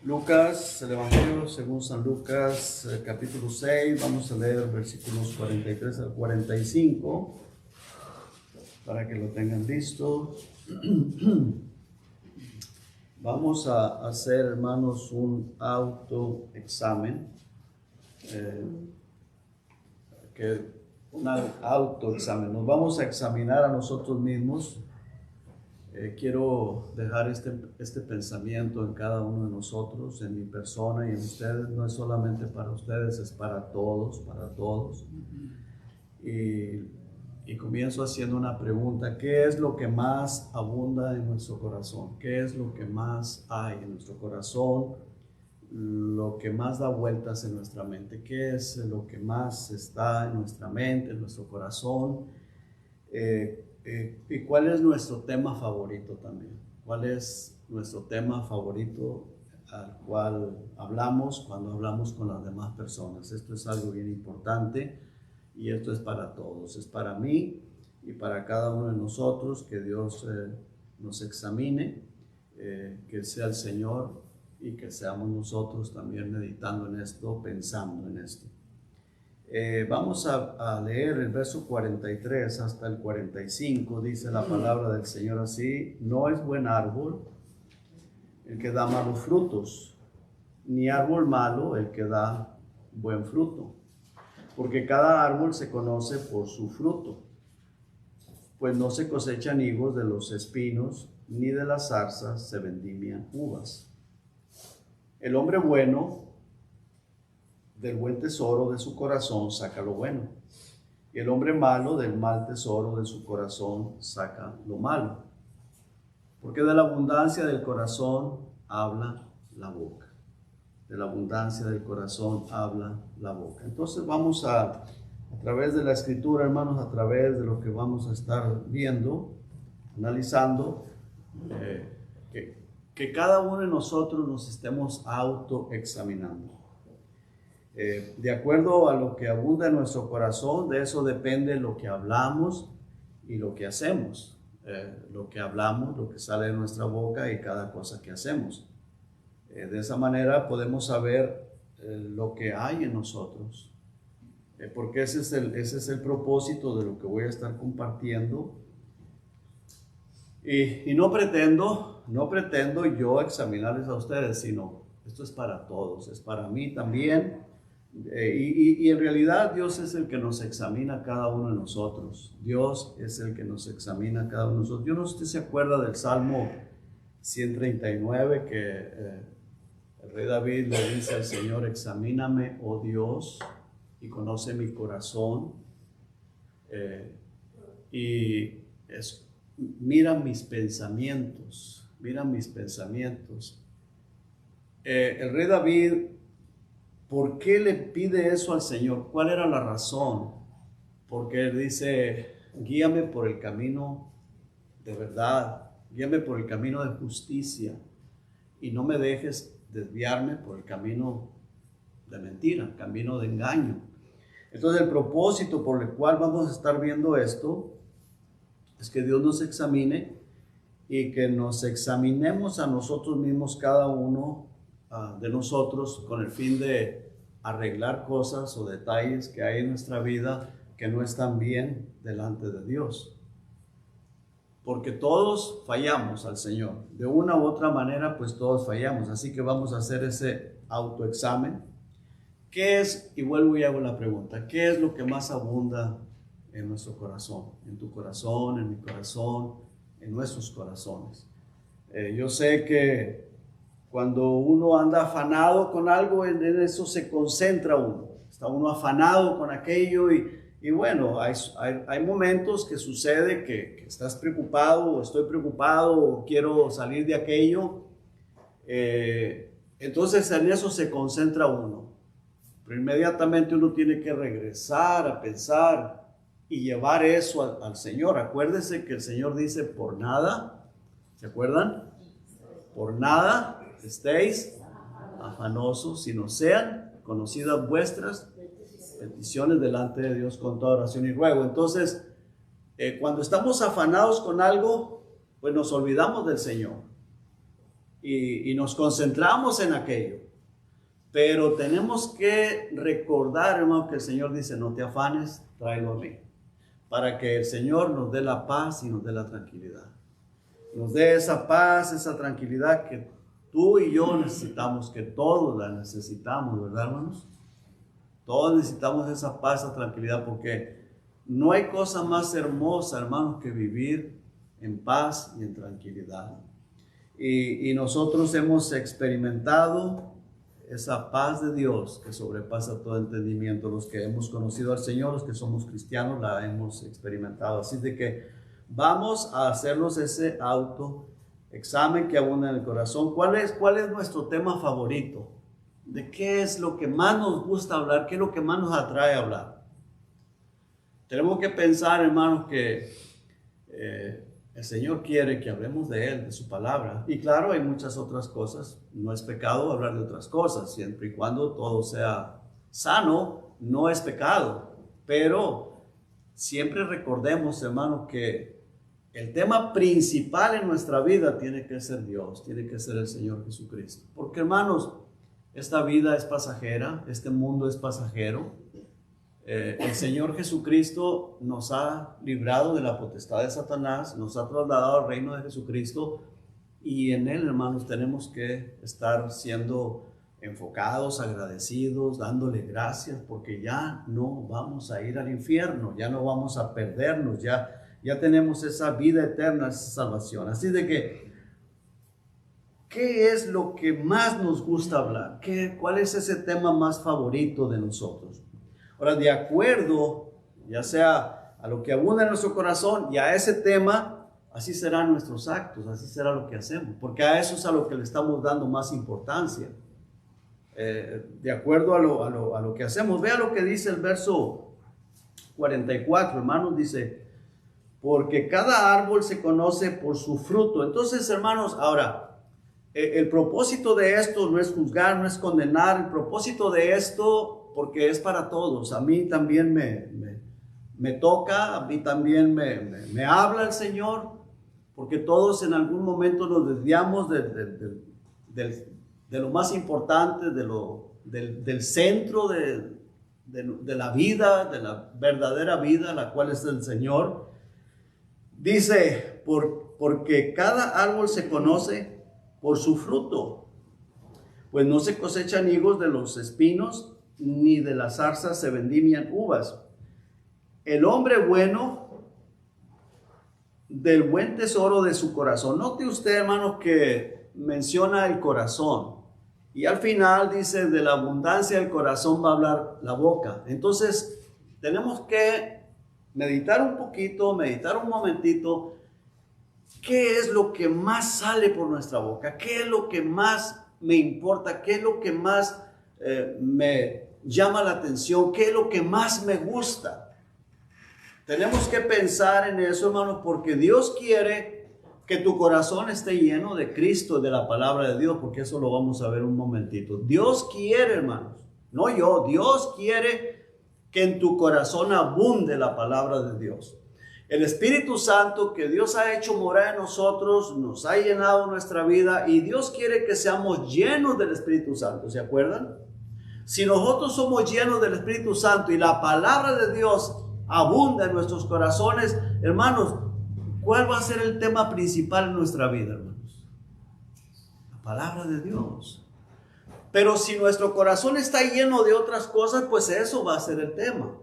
Lucas, el Evangelio según San Lucas, capítulo 6, vamos a leer versículos 43 al 45, para que lo tengan listo. Vamos a hacer, hermanos, un autoexamen, nos vamos a examinar a nosotros mismos. Quiero dejar este pensamiento en cada uno de nosotros, en mi persona y en ustedes. No es solamente para ustedes, es para todos, para todos. Y comienzo haciendo una pregunta: ¿qué es lo que más abunda en nuestro corazón? ¿Qué es lo que más hay en nuestro corazón? Lo que más da vueltas en nuestra mente. ¿Qué es lo que más está en nuestra mente, en nuestro corazón? ¿Y cuál es nuestro tema favorito también? ¿Cuál es nuestro tema favorito al cual hablamos cuando hablamos con las demás personas? Esto es algo bien importante y esto es para todos. Es para mí y para cada uno de nosotros. Que Dios nos examine, que sea el Señor y que seamos nosotros también meditando en esto, pensando en esto. Vamos a leer el verso 43 hasta el 45. Dice la palabra del Señor así: no es buen árbol el que da malos frutos, ni árbol malo el que da buen fruto, porque cada árbol se conoce por su fruto. Pues no se cosechan higos de los espinos, ni de las zarzas se vendimian uvas. El hombre bueno del buen tesoro de su corazón saca lo bueno, y el hombre malo del mal tesoro de su corazón saca lo malo, porque de la abundancia del corazón habla la boca. De la abundancia del corazón habla la boca. Entonces vamos a través de la escritura, hermanos, a través de lo que vamos a estar viendo, analizando, que cada uno de nosotros nos estemos autoexaminando. De acuerdo a lo que abunda en nuestro corazón, de eso depende lo que hablamos y lo que hacemos. Lo que hablamos, lo que sale de nuestra boca y cada cosa que hacemos. De esa manera podemos saber lo que hay en nosotros. Porque ese es el propósito de lo que voy a estar compartiendo. Y no pretendo yo examinarles a ustedes, sino esto es para todos, es para mí también. Y en realidad Dios es el que nos examina a cada uno de nosotros. Dios es el que nos examina a cada uno de nosotros. Yo no sé si se acuerda del Salmo 139 que el rey David le dice al Señor: examíname, oh Dios, y conoce mi corazón. Mira mis pensamientos, mira mis pensamientos. El rey David, ¿por qué le pide eso al Señor? ¿Cuál era la razón? Porque él dice: guíame por el camino de verdad, guíame por el camino de justicia y no me dejes desviarme por el camino de mentira, camino de engaño. Entonces el propósito por el cual vamos a estar viendo esto es que Dios nos examine y que nos examinemos a nosotros mismos, cada uno de nosotros, con el fin de arreglar cosas o detalles que hay en nuestra vida que no están bien delante de Dios. Porque todos fallamos al Señor. De una u otra manera, pues todos fallamos. Así que vamos a hacer ese autoexamen. ¿Qué es? Y vuelvo y hago la pregunta: ¿qué es lo que más abunda en nuestro corazón? En tu corazón, en mi corazón, en nuestros corazones. Yo sé que cuando uno anda afanado con algo, en eso se concentra uno. Está uno afanado con aquello y bueno, hay momentos que sucede que estás preocupado o estoy preocupado o quiero salir de aquello. Entonces en eso se concentra uno. Pero inmediatamente uno tiene que regresar a pensar y llevar eso al Señor. Acuérdense que el Señor dice: por nada, ¿se acuerdan? Por nada estéis afanosos, sino sean conocidas vuestras peticiones delante de Dios con toda oración y ruego. Entonces, cuando estamos afanados con algo, pues nos olvidamos del Señor. y nos concentramos en aquello. Pero tenemos que recordar, hermano, que el Señor dice, no te afanes, tráelo a mí. Para que el Señor nos dé la paz y nos dé la tranquilidad. Nos dé esa paz, esa tranquilidad que tú y yo necesitamos, que todos la necesitamos, ¿verdad, hermanos? Todos necesitamos esa paz, esa tranquilidad, porque no hay cosa más hermosa, hermanos, que vivir en paz y en tranquilidad. Y nosotros hemos experimentado esa paz de Dios que sobrepasa todo entendimiento. Los que hemos conocido al Señor, los que somos cristianos, la hemos experimentado. Así de que vamos a hacernos ese autoexamen que abunda en el corazón. ¿Cuál es nuestro tema favorito? ¿De qué es lo que más nos gusta hablar? ¿Qué es lo que más nos atrae a hablar? Tenemos que pensar, hermanos, que el Señor quiere que hablemos de Él, de su palabra. Y claro, hay muchas otras cosas. No es pecado hablar de otras cosas, siempre y cuando todo sea sano, no es pecado. Pero siempre recordemos, hermanos, que el tema principal en nuestra vida tiene que ser Dios, tiene que ser el Señor Jesucristo. Porque, hermanos, esta vida es pasajera, este mundo es pasajero. El Señor Jesucristo nos ha librado de la potestad de Satanás, nos ha trasladado al reino de Jesucristo, y en Él, hermanos, tenemos que estar siendo enfocados, agradecidos, dándole gracias, porque ya no vamos a ir al infierno, ya no vamos a perdernos, ya tenemos esa vida eterna, esa salvación. Así de que, ¿qué es lo que más nos gusta hablar? ¿Cuál es ese tema más favorito de nosotros? Ahora, de acuerdo, ya sea a lo que abunda en nuestro corazón y a ese tema, así serán nuestros actos, así será lo que hacemos, porque a eso es a lo que le estamos dando más importancia. De acuerdo a lo que hacemos. Vea lo que dice el verso 44, hermanos, dice, porque cada árbol se conoce por su fruto. Entonces, hermanos, ahora, el propósito de esto no es juzgar, no es condenar. El propósito de esto, porque es para todos. A mí también me toca, a mí también me habla el Señor, porque todos en algún momento nos desviamos de lo más importante, del centro de la vida, de la verdadera vida, la cual es el Señor. Dice, porque cada árbol se conoce por su fruto, pues no se cosechan higos de los espinos, ni de las zarzas se vendimian uvas. El hombre bueno del buen tesoro de su corazón. Note usted, hermanos, que menciona el corazón. Y al final dice, de la abundancia del corazón va a hablar la boca. Entonces, tenemos que meditar un poquito, meditar un momentito. ¿Qué es lo que más sale por nuestra boca? ¿Qué es lo que más me importa? ¿Qué es lo que más me llama la atención? ¿Qué es lo que más me gusta? Tenemos que pensar en eso, hermanos, porque Dios quiere que tu corazón esté lleno de Cristo, de la palabra de Dios, porque eso lo vamos a ver un momentito. Dios quiere, hermanos, no yo, Dios quiere que en tu corazón abunde la palabra de Dios. El Espíritu Santo que Dios ha hecho morar en nosotros, nos ha llenado nuestra vida, y Dios quiere que seamos llenos del Espíritu Santo, ¿se acuerdan? Si nosotros somos llenos del Espíritu Santo y la palabra de Dios abunda en nuestros corazones, hermanos, ¿cuál va a ser el tema principal en nuestra vida, hermanos? La palabra de Dios. Pero si nuestro corazón está lleno de otras cosas, pues eso va a ser el tema.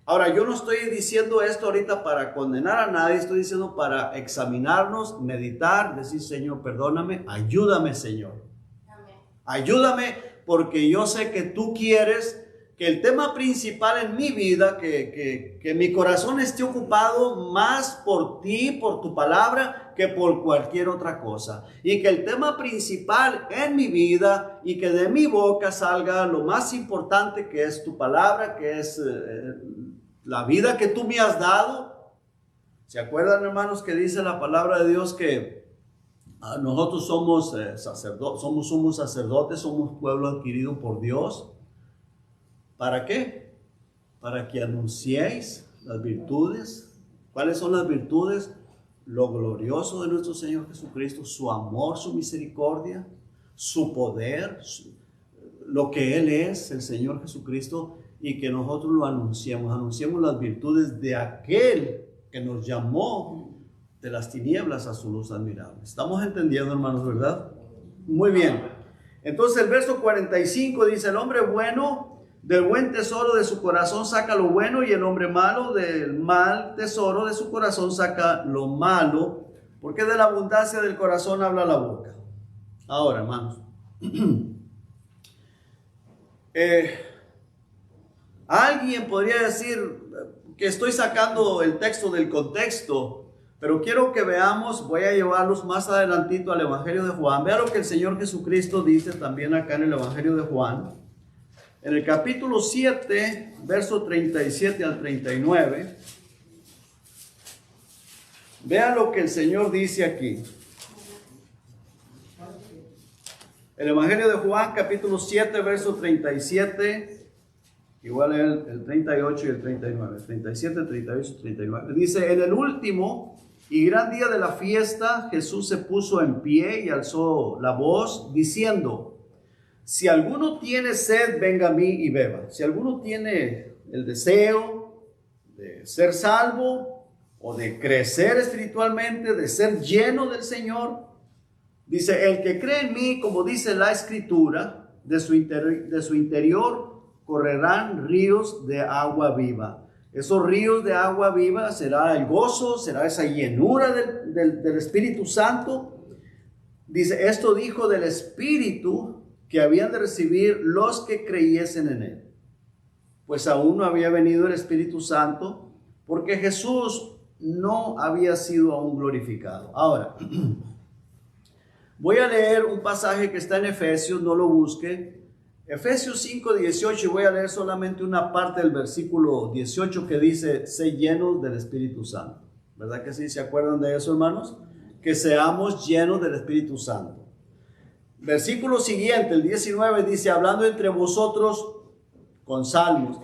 Ahora, yo no estoy diciendo esto ahorita para condenar a nadie, estoy diciendo para examinarnos, meditar, decir, Señor, perdóname, ayúdame, Señor. Amén. Ayúdame, porque yo sé que tú quieres que el tema principal en mi vida, que mi corazón esté ocupado más por ti, por tu palabra, que por cualquier otra cosa. Y que el tema principal en mi vida y que de mi boca salga lo más importante, que es tu palabra, que es la vida que tú me has dado. ¿Se acuerdan, hermanos, que dice la palabra de Dios que nosotros somos sacerdotes, somos sacerdotes, somos pueblo adquirido por Dios? ¿Para qué? Para que anunciéis las virtudes. ¿Cuáles son las virtudes? lo glorioso de nuestro Señor Jesucristo, su amor, su misericordia, su poder, lo que Él es, el Señor Jesucristo, y que nosotros lo anunciemos las virtudes de aquel que nos llamó de las tinieblas a su luz admirable. ¿Estamos entendiendo, hermanos, verdad? Muy bien. Entonces el verso 45 dice: el hombre bueno del buen tesoro de su corazón saca lo bueno, y el hombre malo del mal tesoro de su corazón saca lo malo, porque de la abundancia del corazón habla la boca. Ahora, hermanos, alguien podría decir que estoy sacando el texto del contexto, pero quiero que veamos, voy a llevarlos más adelantito al Evangelio de Juan. Vea lo que el Señor Jesucristo dice también acá en el Evangelio de Juan. En el capítulo 7, verso 37 al 39. Vea lo que el Señor dice aquí. El Evangelio de Juan, capítulo 7, verso 37. Igual el 38 y el 39. 37, 38 y 39. Dice: en el último y gran día de la fiesta, Jesús se puso en pie y alzó la voz diciendo: si alguno tiene sed, venga a mí y beba. Si alguno tiene el deseo de ser salvo o de crecer espiritualmente, de ser lleno del Señor, dice: el que cree en mí, como dice la Escritura, de su interior correrán ríos de agua viva. Esos ríos de agua viva será el gozo, será esa llenura del Espíritu Santo. Dice: esto dijo del Espíritu que habían de recibir los que creyesen en Él. Pues aún no había venido el Espíritu Santo, porque Jesús no había sido aún glorificado. Ahora, voy a leer un pasaje que está en Efesios, no lo busque. Efesios 5, 18, y voy a leer solamente una parte del versículo 18 que dice: sé llenos del Espíritu Santo. ¿Verdad que sí? ¿Se acuerdan de eso, hermanos? Que seamos llenos del Espíritu Santo. Versículo siguiente, el 19, dice: hablando entre vosotros con salmos,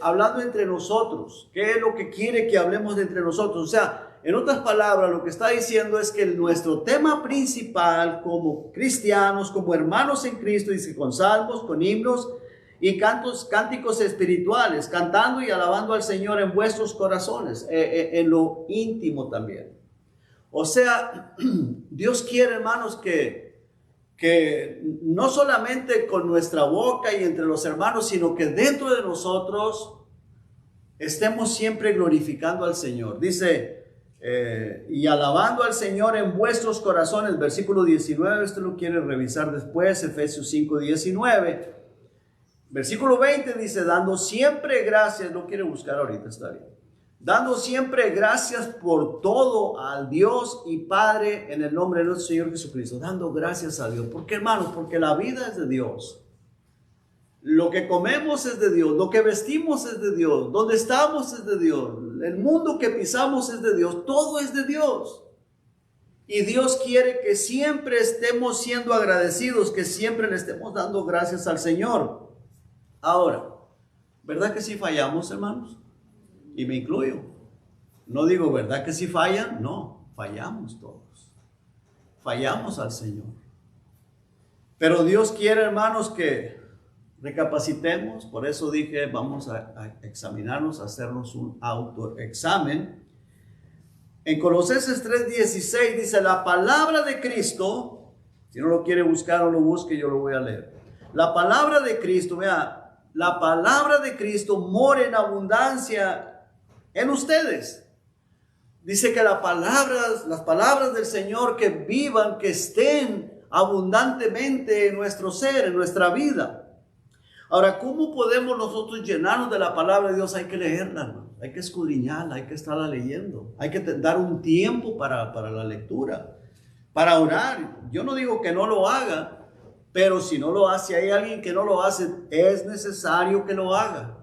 hablando entre nosotros. ¿Qué es lo que quiere que hablemos de entre nosotros? O sea, en otras palabras, lo que está diciendo es que nuestro tema principal como cristianos, como hermanos en Cristo, dice, con salmos, con himnos y cánticos espirituales, cantando y alabando al Señor en vuestros corazones, en lo íntimo también. O sea, Dios quiere, hermanos, que no solamente con nuestra boca y entre los hermanos, sino que dentro de nosotros estemos siempre glorificando al Señor. Dice, y alabando al Señor en vuestros corazones, versículo 19, usted lo quiere revisar después, Efesios 5, 19. Versículo 20 dice: dando siempre gracias, lo quiere buscar ahorita, está bien. Dando siempre gracias por todo al Dios y Padre en el nombre de nuestro Señor Jesucristo. Dando gracias a Dios. ¿Por qué, hermanos? Porque la vida es de Dios. Lo que comemos es de Dios. Lo que vestimos es de Dios. Donde estamos es de Dios. El mundo que pisamos es de Dios. Todo es de Dios. Y Dios quiere que siempre estemos siendo agradecidos, que siempre le estemos dando gracias al Señor. Ahora, ¿verdad que sí fallamos, hermanos? Y me incluyo. No digo, ¿verdad que sí fallan? No, fallamos todos. Fallamos al Señor. Pero Dios quiere, hermanos, que recapacitemos. Por eso dije, vamos a examinarnos, a hacernos un autoexamen. En Colosenses 3:16 dice: la palabra de Cristo, si no lo quiere buscar o lo busque, yo lo voy a leer. La palabra de Cristo, vea, la palabra de Cristo mora en abundancia en ustedes. Dice que las palabras del Señor que vivan, que estén abundantemente en nuestro ser, en nuestra vida. Ahora, ¿cómo podemos nosotros llenarnos de la palabra de Dios? Hay que leerla, hermano. Hay que escudriñarla, hay que estarla leyendo. Hay que dar un tiempo para la lectura, para orar. Yo no digo que no lo haga, pero si no lo hace, hay alguien que no lo hace, es necesario que lo haga.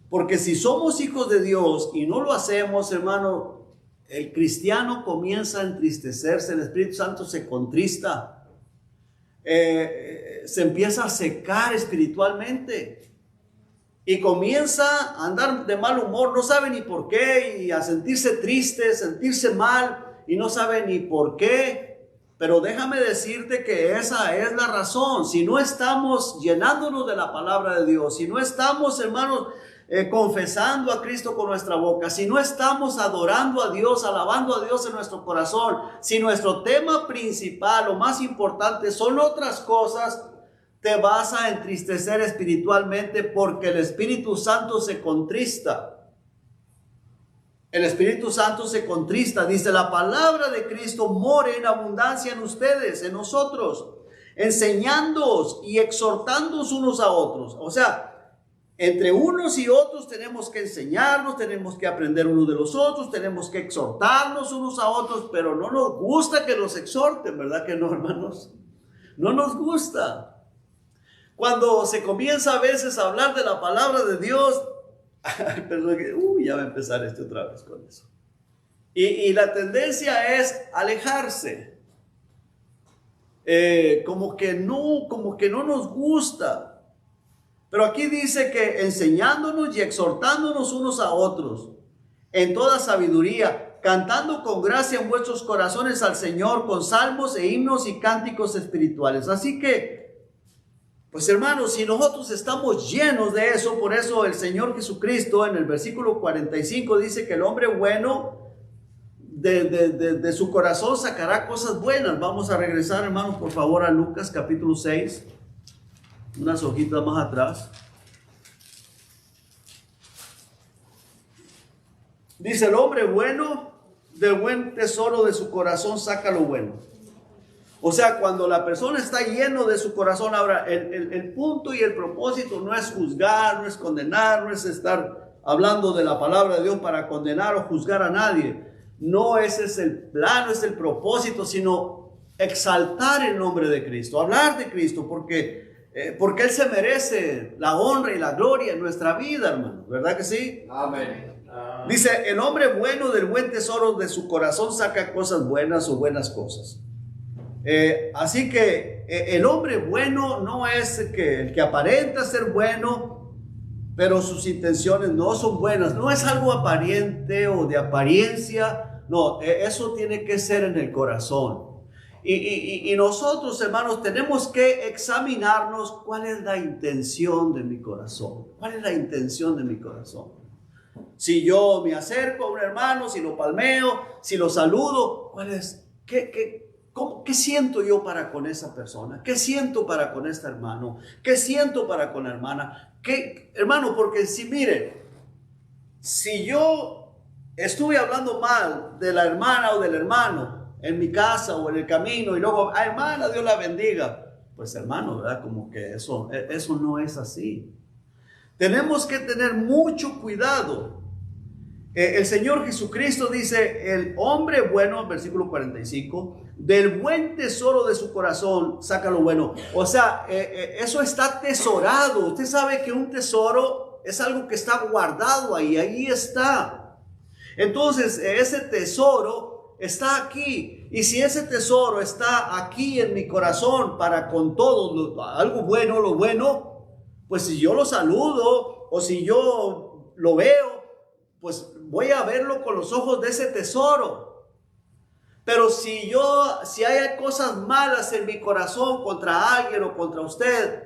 Porque si somos hijos de Dios y no lo hacemos, hermano, el cristiano comienza a entristecerse, el Espíritu Santo se contrista, se empieza a secar espiritualmente y comienza a andar de mal humor, no sabe ni por qué, y a sentirse triste, sentirse mal, y no sabe ni por qué. Pero déjame decirte que esa es la razón. Si no estamos llenándonos de la palabra de Dios, si no estamos, hermanos, confesando a Cristo con nuestra boca, si no estamos adorando a Dios, alabando a Dios en nuestro corazón, si nuestro tema principal o más importante son otras cosas, te vas a entristecer espiritualmente, porque el Espíritu Santo se contrista. El Espíritu Santo se contrista. Dice: la palabra de Cristo more en abundancia en ustedes, en nosotros, enseñándoos y exhortándoos unos a otros. O sea, entre unos y otros tenemos que enseñarnos, tenemos que aprender unos de los otros, tenemos que exhortarnos unos a otros, pero no nos gusta que nos exhorten, ¿verdad que no, hermanos? No nos gusta. Cuando se comienza a veces a hablar de la palabra de Dios, ya va a empezar otra vez con eso. Y la tendencia es alejarse. Como que no nos gusta. Pero aquí dice que enseñándonos y exhortándonos unos a otros en toda sabiduría, cantando con gracia en vuestros corazones al Señor con salmos e himnos y cánticos espirituales. Así que, pues hermanos, si nosotros estamos llenos de eso, por eso el Señor Jesucristo en el versículo 45 dice que el hombre bueno de su corazón sacará cosas buenas. Vamos a regresar, hermanos, por favor, a Lucas capítulo 6. Unas hojitas más atrás. Dice: el hombre bueno del buen tesoro de su corazón saca lo bueno. O sea, cuando la persona está lleno de su corazón, ahora el punto y el propósito no es juzgar, no es condenar, no es estar hablando de la palabra de Dios para condenar o juzgar a nadie. No, ese es el plan, no es el propósito, sino exaltar el nombre de Cristo, hablar de Cristo, porque Él se merece la honra y la gloria en nuestra vida, hermano. ¿Verdad que sí? Amén. Dice: el hombre bueno del buen tesoro de su corazón saca cosas buenas o buenas cosas. Así que el hombre bueno no es el que aparenta ser bueno, pero sus intenciones no son buenas. No es algo aparente o de apariencia. No, eso tiene que ser en el corazón. Y nosotros, hermanos, tenemos que examinarnos cuál es la intención de mi corazón. ¿Cuál es la intención de mi corazón? Si yo me acerco a un hermano, si lo palmeo, si lo saludo, ¿cuál es? ¿Qué siento yo para con esa persona? ¿Qué siento para con este hermano? ¿Qué siento para con la hermana? Hermano, porque mire, si yo estuve hablando mal de la hermana o del hermano en mi casa o en el camino, y luego: hermana, Dios la bendiga. Pues hermano, ¿verdad? Como que eso no es así. Tenemos que tener mucho cuidado. El Señor Jesucristo dice: el hombre bueno, versículo 45, del buen tesoro de su corazón saca lo bueno. O sea, eso está tesorado. Usted sabe que un tesoro es algo que está guardado ahí está. Entonces, ese tesoro está aquí. Y si ese tesoro está aquí en mi corazón para con todo, algo bueno, lo bueno, pues si yo lo saludo o si yo lo veo, pues voy a verlo con los ojos de ese tesoro. Pero si hay cosas malas en mi corazón contra alguien o contra usted,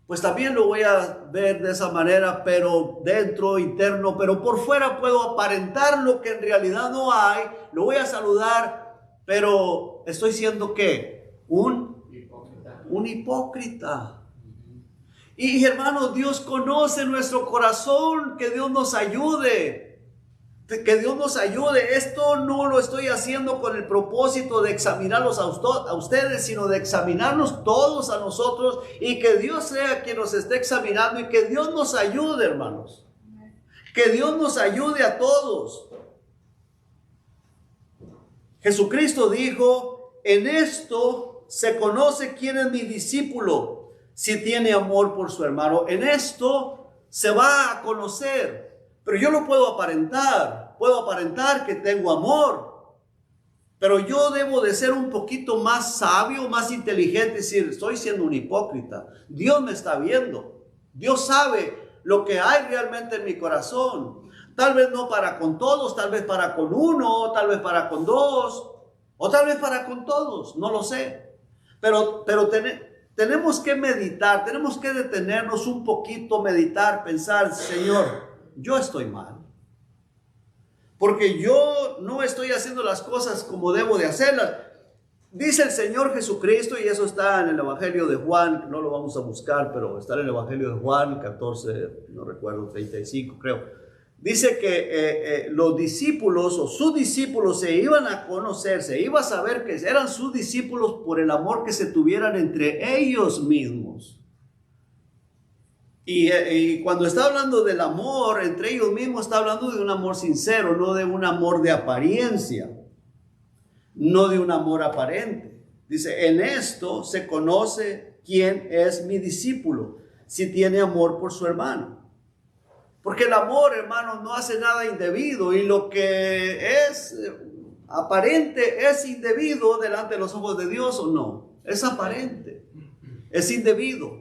pues también lo voy a ver de esa manera, pero dentro, interno, pero por fuera puedo aparentar lo que en realidad no hay. Lo voy a saludar, pero estoy siendo ¿qué? Un hipócrita. Y hermanos, Dios conoce nuestro corazón. Que Dios nos ayude. Que Dios nos ayude. Esto no lo estoy haciendo con el propósito de examinarlos a ustedes, sino de examinarnos todos a nosotros, y que Dios sea quien nos esté examinando, y que Dios nos ayude, hermanos. Que Dios nos ayude a todos. Jesucristo dijo: en esto se conoce quién es mi discípulo, si tiene amor por su hermano. En esto se va a conocer. Pero yo lo puedo aparentar que tengo amor, pero yo debo de ser un poquito más sabio, más inteligente, decir: estoy siendo un hipócrita. Dios me está viendo. Dios sabe lo que hay realmente en mi corazón. Tal vez no para con todos, tal vez para con uno, tal vez para con dos, O tal vez para con todos, no lo sé. Pero tenemos que meditar, tenemos que detenernos un poquito, meditar, pensar, Señor, yo estoy mal. Porque yo no estoy haciendo las cosas como debo de hacerlas. Dice el Señor Jesucristo, y eso está en el Evangelio de Juan, no lo vamos a buscar, pero está en el Evangelio de Juan 14, no recuerdo, 35 creo. Dice que los discípulos o sus discípulos se iban a conocer, se iba a saber que eran sus discípulos por el amor que se tuvieran entre ellos mismos. Y cuando está hablando del amor entre ellos mismos, está hablando de un amor sincero, no de un amor de apariencia, no de un amor aparente. Dice, en esto se conoce quién es mi discípulo, si tiene amor por su hermano. Porque el amor, hermanos, no hace nada indebido, y lo que es aparente es indebido delante de los ojos de Dios, ¿o no? Es aparente, es indebido.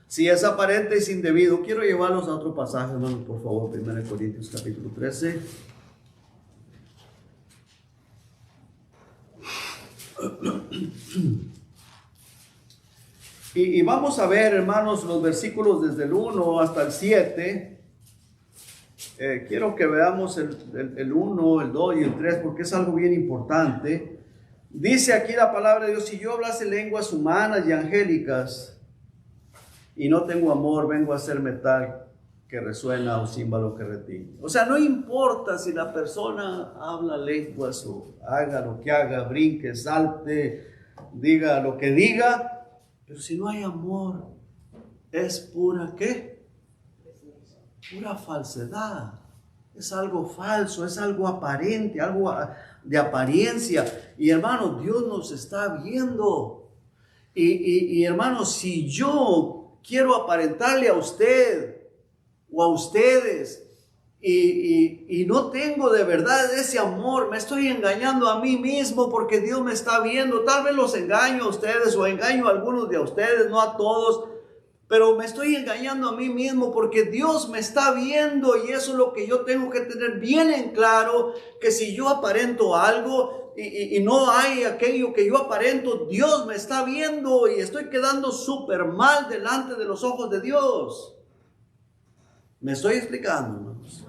Si es aparente, es indebido. Quiero llevarlos a otro pasaje, hermanos, por favor. 1 Corintios capítulo 13. Y vamos a ver, hermanos, los versículos desde el 1 hasta el 7. Quiero que veamos el 1, el 2 y el 3, porque es algo bien importante. Dice aquí la palabra de Dios: si yo hablase lenguas humanas y angélicas y no tengo amor, vengo a ser metal que resuena o címbalo que retiñe. O sea, no importa si la persona habla lenguas o haga lo que haga, brinque, salte, diga lo que diga, pero si no hay amor, es pura, ¿qué? Pura falsedad. Es algo falso, es algo aparente, algo de apariencia. Y hermanos, Dios nos está viendo. Y hermanos, si yo quiero aparentarle a usted o a ustedes y no tengo de verdad ese amor, me estoy engañando a mí mismo, porque Dios me está viendo. Tal vez los engaño a ustedes o engaño a algunos de ustedes, no a todos, pero me estoy engañando a mí mismo, porque Dios me está viendo. Y eso es lo que yo tengo que tener bien en claro, que si yo aparento algo y no hay aquello que yo aparento, Dios me está viendo y estoy quedando súper mal delante de los ojos de Dios. ¿Me estoy explicando, hermanos?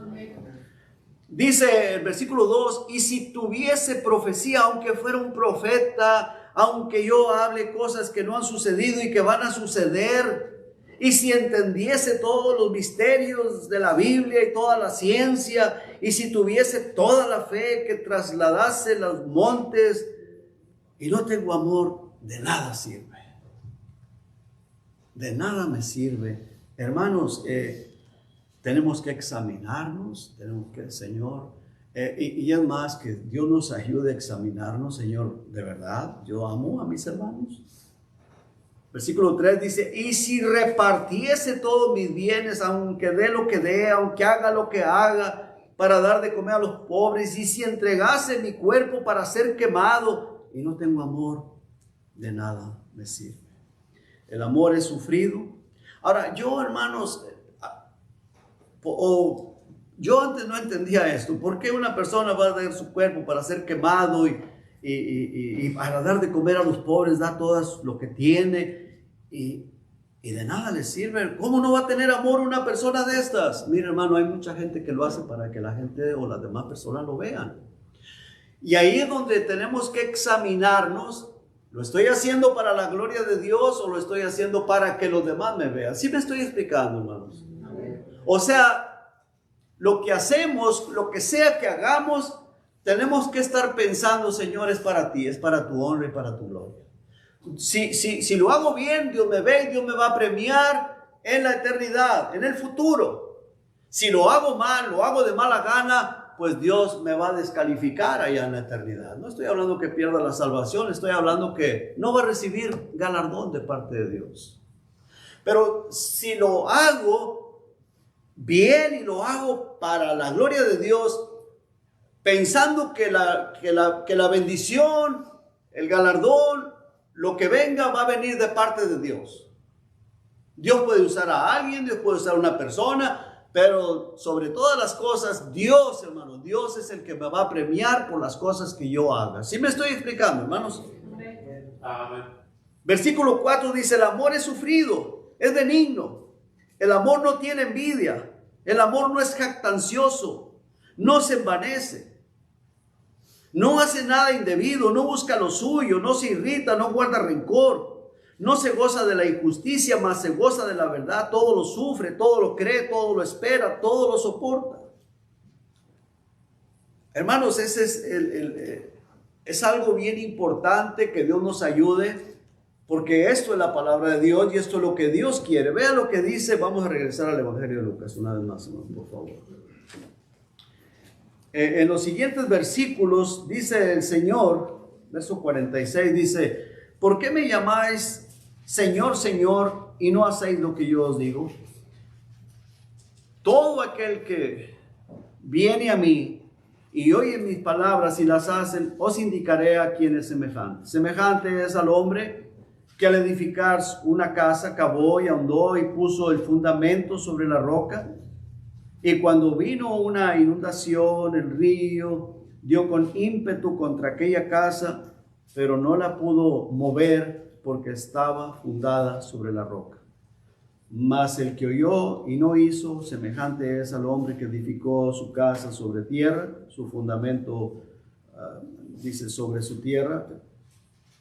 Dice el versículo 2: y si tuviese profecía, aunque fuera un profeta, aunque yo hable cosas que no han sucedido y que van a suceder, y si entendiese todos los misterios de la Biblia y toda la ciencia, y si tuviese toda la fe que trasladase los montes, y no tengo amor, de nada sirve. De nada me sirve. Hermanos, tenemos que examinarnos, tenemos que, Señor, y es más, que Dios nos ayude a examinarnos. Señor, de verdad, yo amo a mis hermanos. Versículo 3 dice: y si repartiese todos mis bienes, aunque dé lo que dé, aunque haga lo que haga, para dar de comer a los pobres, y si entregase mi cuerpo para ser quemado, y no tengo amor, de nada me sirve. El amor es sufrido. Ahora, yo, hermanos, yo antes no entendía esto. ¿Por qué una persona va a dar su cuerpo para ser quemado y para dar de comer a los pobres, da todo lo que tiene y de nada le sirve? ¿Cómo no va a tener amor una persona de estas? Mira, hermano, hay mucha gente que lo hace para que la gente o las demás personas lo vean. Y ahí es donde tenemos que examinarnos. ¿Lo estoy haciendo para la gloria de Dios o lo estoy haciendo para que los demás me vean? ¿Sí me estoy explicando, hermanos? O sea, lo que hacemos, lo que sea que hagamos, tenemos que estar pensando: Señor, es para ti, es para tu honra y para tu gloria. Si lo hago bien, Dios me ve y Dios me va a premiar en la eternidad, en el futuro. Si lo hago mal, lo hago de mala gana, pues Dios me va a descalificar allá en la eternidad. No estoy hablando que pierda la salvación, estoy hablando que no va a recibir galardón de parte de Dios. Pero si lo hago bien y lo hago para la gloria de Dios, pensando que la bendición, el galardón, lo que venga va a venir de parte de Dios. Dios puede usar a alguien, Dios puede usar a una persona, Pero sobre todas las cosas, Dios, hermano, Dios es el que me va a premiar por las cosas que yo haga. ¿Sí me estoy explicando, hermanos? Amén. Versículo 4 dice, el amor es sufrido, es benigno. El amor no tiene envidia. El amor no es jactancioso, no se envanece. No hace nada indebido, no busca lo suyo, no se irrita, no guarda rencor. No se goza de la injusticia, mas se goza de la verdad. Todo lo sufre, todo lo cree, todo lo espera, todo lo soporta. Hermanos, ese es algo bien importante, que Dios nos ayude, porque esto es la palabra de Dios y esto es lo que Dios quiere. Vean lo que dice. Vamos a regresar al Evangelio de Lucas una vez más, hermanos, por favor. En los siguientes versículos dice el Señor, verso 46, dice, ¿por qué me llamáis Señor, Señor, y no hacéis lo que yo os digo? Todo aquel que viene a mí y oye mis palabras y las hacen, os indicaré a quién es semejante. Semejante es al hombre que al edificar una casa cavó y ahondó y puso el fundamento sobre la roca. Y cuando vino una inundación, el río dio con ímpetu contra aquella casa, pero no la pudo mover porque estaba fundada sobre la roca. Mas el que oyó y no hizo, semejante es al hombre que edificó su casa sobre tierra, su fundamento, dice, sobre su tierra.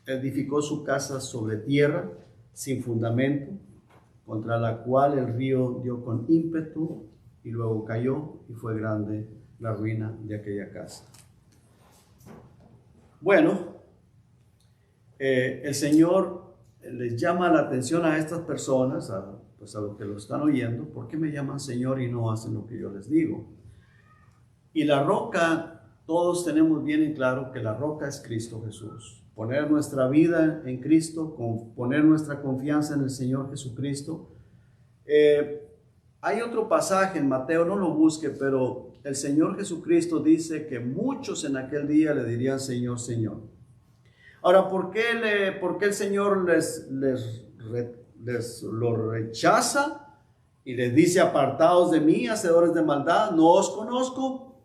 Edificó su casa sobre tierra, sin fundamento, contra la cual el río dio con ímpetu y luego cayó, y fue grande la ruina de aquella casa. Bueno, el Señor les llama la atención a estas personas, a los que lo están oyendo. ¿Por qué me llaman Señor y no hacen lo que yo les digo? Y la roca, todos tenemos bien en claro que la roca es Cristo Jesús. Poner nuestra vida en Cristo, poner nuestra confianza en el Señor Jesucristo. Hay otro pasaje en Mateo, no lo busque, pero el Señor Jesucristo dice que muchos en aquel día le dirían Señor, Señor. Ahora, ¿por qué el Señor les lo rechaza y les dice, apartaos de mí, hacedores de maldad, no os conozco?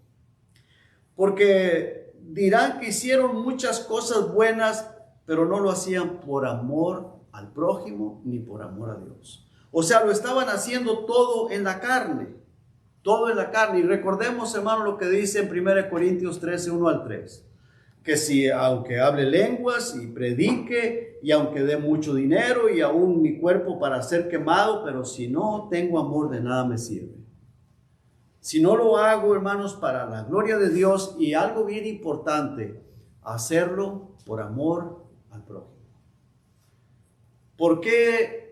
Porque dirán que hicieron muchas cosas buenas, pero no lo hacían por amor al prójimo ni por amor a Dios. O sea, lo estaban haciendo todo en la carne, todo en la carne. Y recordemos, hermano, lo que dice en 1 Corintios 13, 1 al 3. Que si aunque hable lenguas y predique, y aunque dé mucho dinero y aún mi cuerpo para ser quemado, pero si no tengo amor, de nada me sirve. Si no lo hago, hermanos, para la gloria de Dios, y algo bien importante, hacerlo por amor al prójimo. ¿Por qué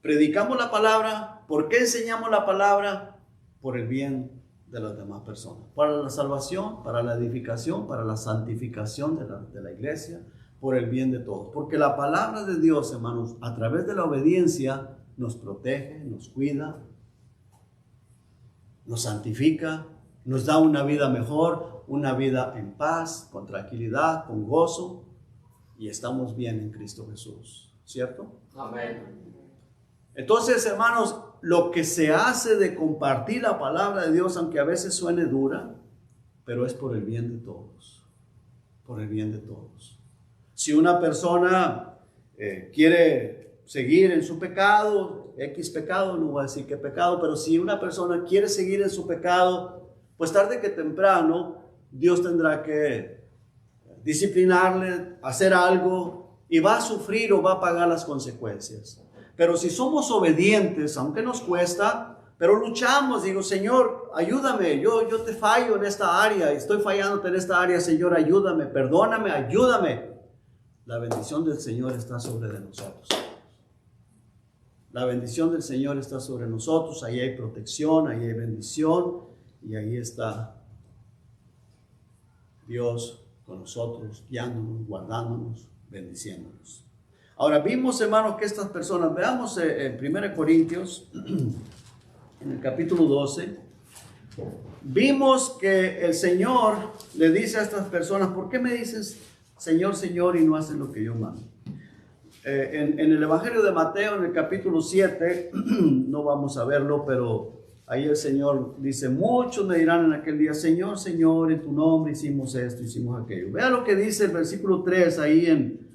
predicamos la palabra? ¿Por qué enseñamos la palabra? Por el bien de las demás personas, para la salvación, para la edificación, para la santificación de la iglesia, por el bien de todos. Porque la palabra de Dios, hermanos, a través de la obediencia, nos protege, nos cuida, nos santifica, nos da una vida mejor, una vida en paz, con tranquilidad, con gozo, y estamos bien en Cristo Jesús, ¿cierto? Amén. Entonces, hermanos, lo que se hace de compartir la palabra de Dios, aunque a veces suene dura, pero es por el bien de todos, por el bien de todos. Si una persona quiere seguir en su pecado, X pecado, no voy a decir qué pecado, pero si una persona quiere seguir en su pecado, pues tarde que temprano Dios tendrá que disciplinarle, hacer algo, y va a sufrir o va a pagar las consecuencias. Pero si somos obedientes, aunque nos cuesta, pero luchamos, digo, Señor, ayúdame, yo te fallo en esta área, estoy fallándote en esta área, Señor, ayúdame, perdóname, ayúdame. La bendición del Señor está sobre de nosotros. La bendición del Señor está sobre nosotros, ahí hay protección, ahí hay bendición, y ahí está Dios con nosotros, guiándonos, guardándonos, bendiciéndonos. Ahora vimos, hermanos, que estas personas, veamos en 1 Corintios, en el capítulo 12, vimos que el Señor le dice a estas personas, ¿por qué me dices Señor, Señor y no haces lo que yo mando? En el Evangelio de Mateo, en el capítulo 7, no vamos a verlo, pero Ahí el Señor dice, muchos me dirán en aquel día, Señor, Señor, en tu nombre hicimos esto, hicimos aquello. Vea lo que dice el versículo 3 ahí en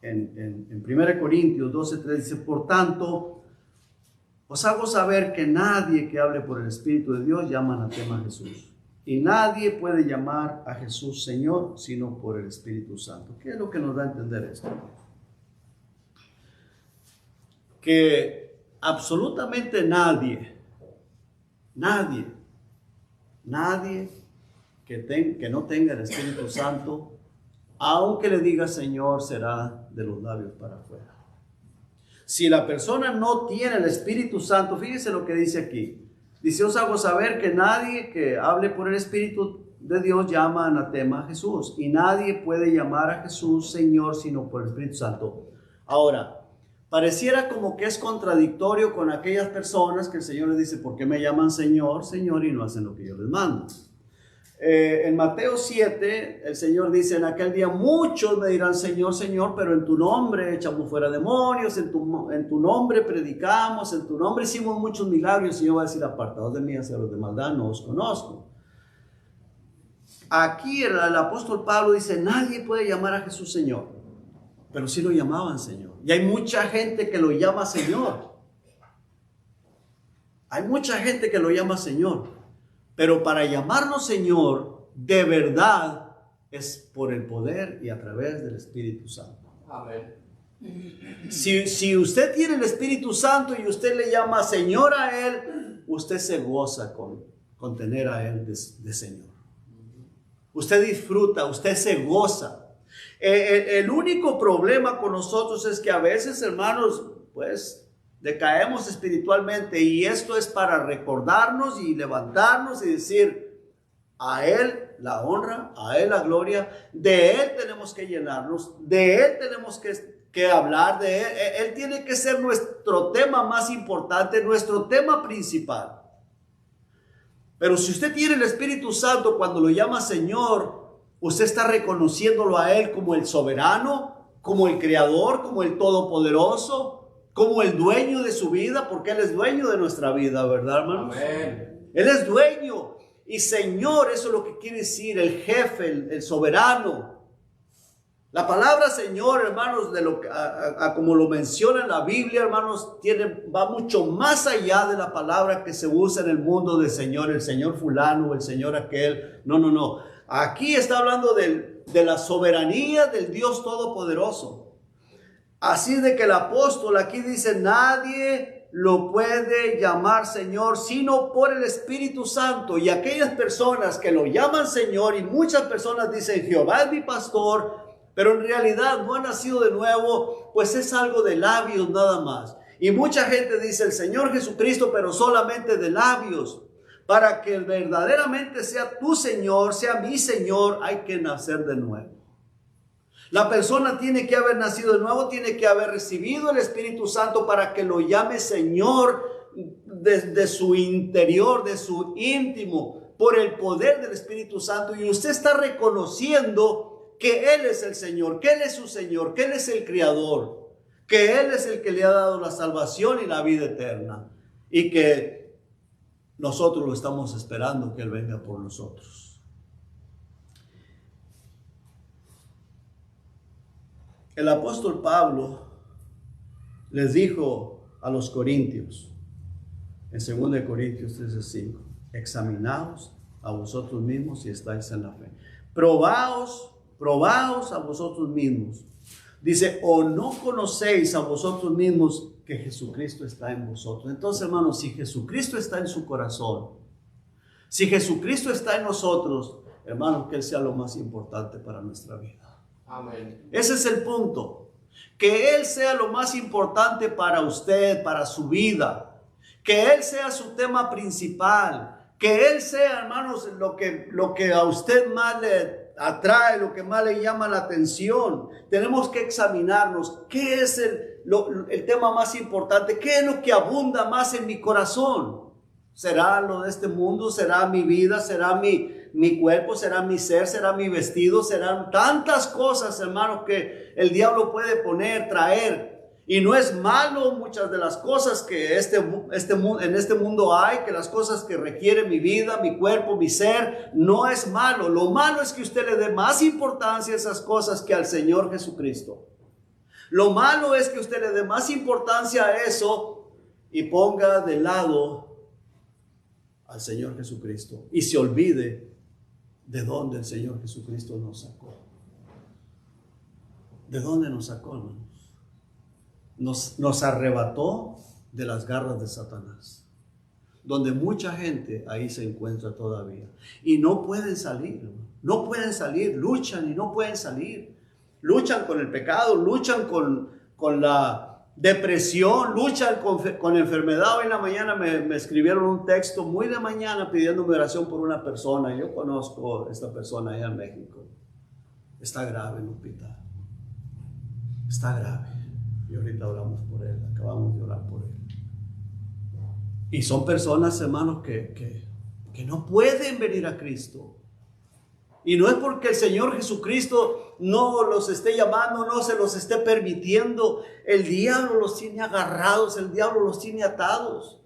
1 Corintios 12:3, dice, por tanto, os hago saber que nadie que hable por el Espíritu de Dios llama anatema a Jesús. Y nadie puede llamar a Jesús Señor, sino por el Espíritu Santo. ¿Qué es lo que nos da a entender esto? Que absolutamente nadie que no tenga el Espíritu Santo, aunque le diga Señor, será de los labios para afuera. Si la persona no tiene el Espíritu Santo, fíjese lo que dice aquí. Dice, os hago saber que nadie que hable por el Espíritu de Dios llama anatema a Jesús. Y nadie puede llamar a Jesús Señor sino por el Espíritu Santo. Ahora, pareciera como que es contradictorio con aquellas personas que el Señor les dice, ¿por qué me llaman Señor, Señor y no hacen lo que yo les mando? En Mateo 7, el Señor dice, en aquel día muchos me dirán Señor, Señor, pero en tu nombre echamos fuera demonios, en tu nombre predicamos, en tu nombre hicimos muchos milagros. Y yo voy a decir, apartados de mí hacia los de maldad, no os conozco. Aquí el apóstol Pablo dice, nadie puede llamar a Jesús Señor, pero sí lo llamaban Señor. Y hay mucha gente que lo llama Señor. Hay mucha gente que lo llama Señor. Pero para llamarnos Señor, de verdad, es por el poder y a través del Espíritu Santo. Amén. Si usted tiene el Espíritu Santo y usted le llama Señor a Él, usted se goza con tener a Él de Señor. Usted disfruta, usted se goza. El único problema con nosotros es que a veces, hermanos, pues decaemos espiritualmente, y esto es para recordarnos y levantarnos y decir, a Él la honra, a Él la gloria, de Él tenemos que llenarnos, de Él tenemos que hablar, de Él. Él tiene que ser nuestro tema más importante, nuestro tema principal. Pero si usted tiene el Espíritu Santo, cuando lo llama Señor, usted está reconociéndolo a Él como el soberano, como el creador, como el todopoderoso, como el dueño de su vida, porque Él es dueño de nuestra vida, ¿verdad, hermanos? Amén. Él es dueño y Señor, eso es lo que quiere decir el jefe, el soberano. La palabra Señor, hermanos, como lo menciona en la Biblia, hermanos, va mucho más allá de la palabra que se usa en el mundo de Señor, el Señor fulano, el Señor aquel. No. Aquí está hablando de la soberanía del Dios Todopoderoso. Así de que el apóstol aquí dice, nadie lo puede llamar Señor sino por el Espíritu Santo. Y aquellas personas que lo llaman Señor, y muchas personas dicen, Jehová es mi pastor, pero en realidad no han nacido de nuevo, pues es algo de labios nada más. Y mucha gente dice el Señor Jesucristo, pero solamente de labios. Para que verdaderamente sea tu Señor, sea mi Señor, hay que nacer de nuevo. La persona tiene que haber nacido de nuevo, tiene que haber recibido el Espíritu Santo para que lo llame Señor desde su interior, de su íntimo, por el poder del Espíritu Santo. Y usted está reconociendo que Él es el Señor, que Él es su Señor, que Él es el Creador, que Él es el que le ha dado la salvación y la vida eterna, y que nosotros lo estamos esperando que Él venga por nosotros. El apóstol Pablo les dijo a los corintios, en 2 Corintios 13:5, examinaos a vosotros mismos si estáis en la fe. Probaos a vosotros mismos. Dice, o no conocéis a vosotros mismos que Jesucristo está en vosotros. Entonces, hermanos, si Jesucristo está en su corazón, si Jesucristo está en nosotros, hermanos, que Él sea lo más importante para nuestra vida. Amén. Ese es el punto. Que Él sea lo más importante para usted, para su vida. Que Él sea su tema principal. Que Él sea, hermanos, lo que a usted más le atrae, lo que más le llama la atención. Tenemos que examinarnos. ¿Qué es el tema más importante? ¿Qué es lo que abunda más en mi corazón? ¿Será lo de este mundo? ¿Será mi vida? ¿Será mi cuerpo? ¿Será mi ser? ¿Será mi vestido? Serán tantas cosas, hermanos, que el diablo puede traer. Y no es malo muchas de las cosas que en este mundo hay, que las cosas que requieren mi vida, mi cuerpo, mi ser, no es malo. Lo malo es que usted le dé más importancia a esas cosas que al Señor Jesucristo. Lo malo es que usted le dé más importancia a eso y ponga de lado al Señor Jesucristo y se olvide de dónde el Señor Jesucristo nos sacó. ¿De dónde nos sacó, hermanos? Nos arrebató de las garras de Satanás, donde mucha gente ahí se encuentra todavía y no pueden salir, no pueden salir, luchan y no pueden salir, luchan con el pecado, luchan con la depresión, luchan con enfermedad. Hoy en la mañana me escribieron un texto muy de mañana pidiéndome oración por una persona. Yo conozco a esta persona allá en México, está grave en el hospital, está grave. Y ahorita oramos por él, acabamos de orar por él. Y son personas, hermanos, que no pueden venir a Cristo. Y no es porque el Señor Jesucristo no los esté llamando, no se los esté permitiendo. El diablo los tiene agarrados, el diablo los tiene atados.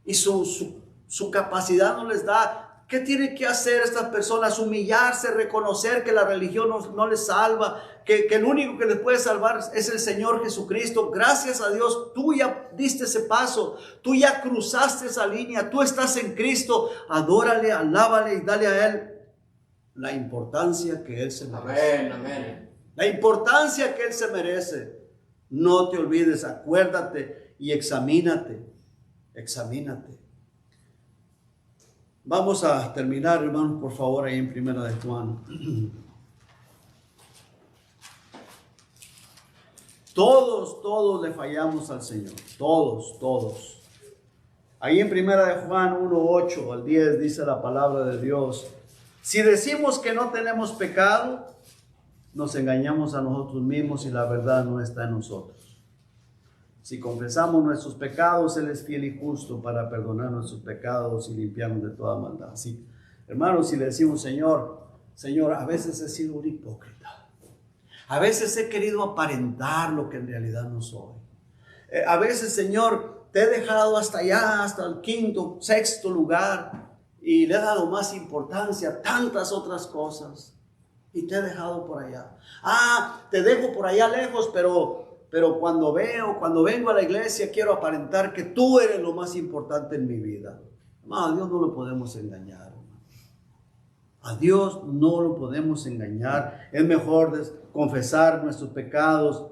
Y su capacidad no les da. ¿Qué tienen que hacer estas personas? Humillarse, reconocer que la religión no les salva, que el único que les puede salvar es el Señor Jesucristo. Gracias a Dios, tú ya diste ese paso, tú ya cruzaste esa línea, tú estás en Cristo. Adórale, alábale y dale a Él la importancia que Él se merece. Amén, amén. La importancia que Él se merece. No te olvides, acuérdate y examínate. Vamos a terminar, hermanos, por favor, ahí en Primera de Juan. Todos le fallamos al Señor. Todos. Ahí en Primera de Juan 1:8 al 10 dice la palabra de Dios: si decimos que no tenemos pecado, nos engañamos a nosotros mismos y la verdad no está en nosotros. Si confesamos nuestros pecados, Él es fiel y justo para perdonar nuestros pecados y limpiarnos de toda maldad. Así, hermanos, si le decimos: Señor, a veces he sido un hipócrita. A veces he querido aparentar lo que en realidad no soy. A veces, Señor, te he dejado hasta allá, hasta el quinto, sexto lugar, y le he dado más importancia a tantas otras cosas. Y te he dejado por allá. Te dejo por allá lejos, pero cuando vengo a la iglesia, quiero aparentar que tú eres lo más importante en mi vida. A Dios no lo podemos engañar. A Dios no lo podemos engañar. Es mejor confesar nuestros pecados.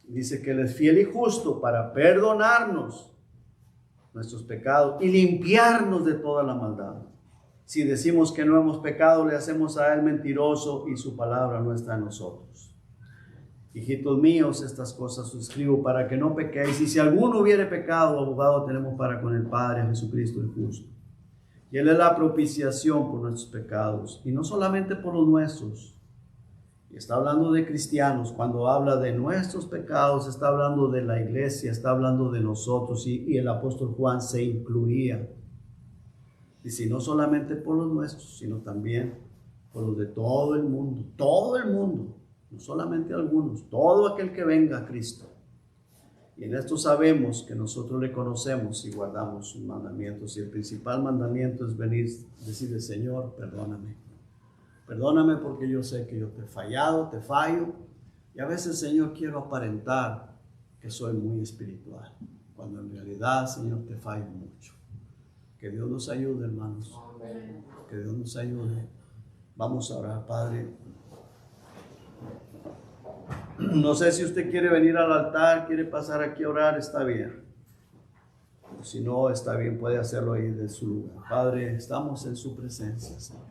Dice que Él es fiel y justo para perdonarnos nuestros pecados y limpiarnos de toda la maldad. Si decimos que no hemos pecado, le hacemos a Él mentiroso y su palabra no está en nosotros. Hijitos míos, estas cosas os escribo para que no pequéis. Y si alguno hubiere pecado, abogado tenemos para con el Padre, Jesucristo el justo. Y Él es la propiciación por nuestros pecados, y no solamente por los nuestros. Y está hablando de cristianos. Cuando habla de nuestros pecados, está hablando de la iglesia, está hablando de nosotros. Y el apóstol Juan se incluía. Y si no solamente por los nuestros, sino también por los de todo el mundo, no solamente algunos, todo aquel que venga a Cristo. Y en esto sabemos que nosotros le conocemos y guardamos sus mandamientos. Y el principal mandamiento es venir, decirle: Señor, perdóname. Perdóname porque yo sé que yo te he fallado, te fallo. Y a veces, Señor, quiero aparentar que soy muy espiritual, cuando en realidad, Señor, te fallo mucho. Que Dios nos ayude, hermanos. Amén. Que Dios nos ayude. Vamos a orar, Padre. No sé si usted quiere venir al altar, quiere pasar aquí a orar, está bien. Si no, está bien, puede hacerlo ahí de su lugar. Padre, estamos en su presencia, Señor.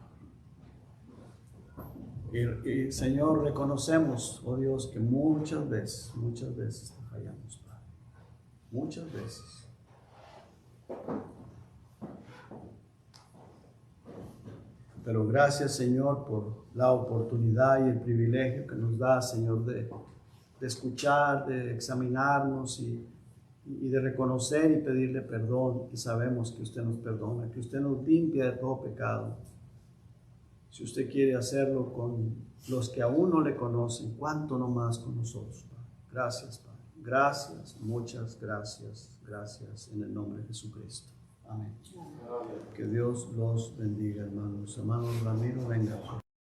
Y Señor, reconocemos, oh Dios, que muchas veces te fallamos, Padre. Muchas veces. Pero gracias, Señor, por la oportunidad y el privilegio que nos da, Señor, de escuchar, de examinarnos y de reconocer y pedirle perdón. Y sabemos que usted nos perdona, que usted nos limpia de todo pecado. Si usted quiere hacerlo con los que aún no le conocen, cuánto no más con nosotros, Padre. Gracias, Padre. Gracias, muchas gracias, gracias en el nombre de Jesucristo. Amén. Que Dios los bendiga, hermanos. Hermano Ramiro, venga.